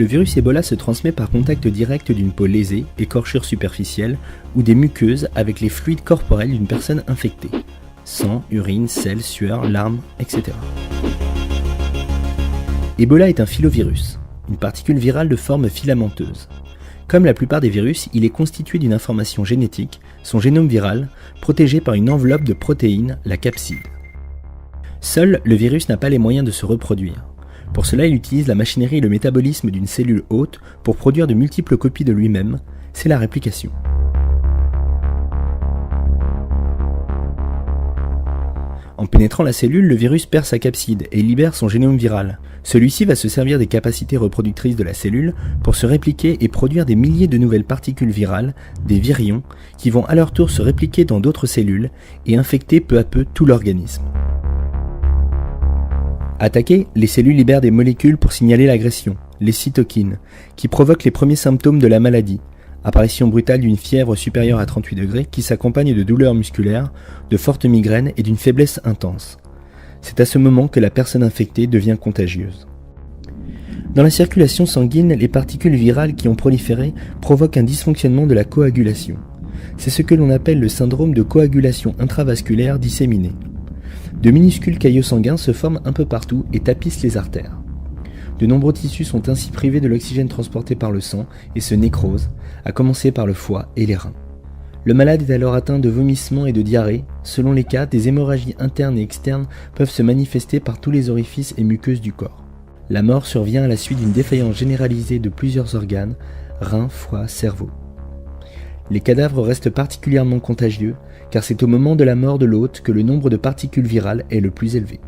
Le virus Ebola se transmet par contact direct d'une peau lésée, écorchure superficielle ou des muqueuses avec les fluides corporels d'une personne infectée. Sang, urine, sel, sueur, larmes, etc. Ebola est un filovirus, une particule virale de forme filamenteuse. Comme la plupart des virus, il est constitué d'une information génétique, son génome viral, protégé par une enveloppe de protéines, la capside. Seul, le virus n'a pas les moyens de se reproduire. Pour cela, il utilise la machinerie et le métabolisme d'une cellule hôte pour produire de multiples copies de lui-même, c'est la réplication. En pénétrant la cellule, le virus perd sa capside et libère son génome viral. Celui-ci va se servir des capacités reproductrices de la cellule pour se répliquer et produire des milliers de nouvelles particules virales, des virions, qui vont à leur tour se répliquer dans d'autres cellules et infecter peu à peu tout l'organisme. Attaquées, les cellules libèrent des molécules pour signaler l'agression, les cytokines, qui provoquent les premiers symptômes de la maladie. Apparition brutale d'une fièvre supérieure à 38 degrés qui s'accompagne de douleurs musculaires, de fortes migraines et d'une faiblesse intense. C'est à ce moment que la personne infectée devient contagieuse. Dans la circulation sanguine, les particules virales qui ont proliféré provoquent un dysfonctionnement de la coagulation. C'est ce que l'on appelle le syndrome de coagulation intravasculaire disséminée. De minuscules caillots sanguins se forment un peu partout et tapissent les artères. De nombreux tissus sont ainsi privés de l'oxygène transporté par le sang et se nécrosent, à commencer par le foie et les reins. Le malade est alors atteint de vomissements et de diarrhée. Selon les cas, des hémorragies internes et externes peuvent se manifester par tous les orifices et muqueuses du corps. La mort survient à la suite d'une défaillance généralisée de plusieurs organes, reins, foie, cerveau. Les cadavres restent particulièrement contagieux, car c'est au moment de la mort de l'hôte que le nombre de particules virales est le plus élevé.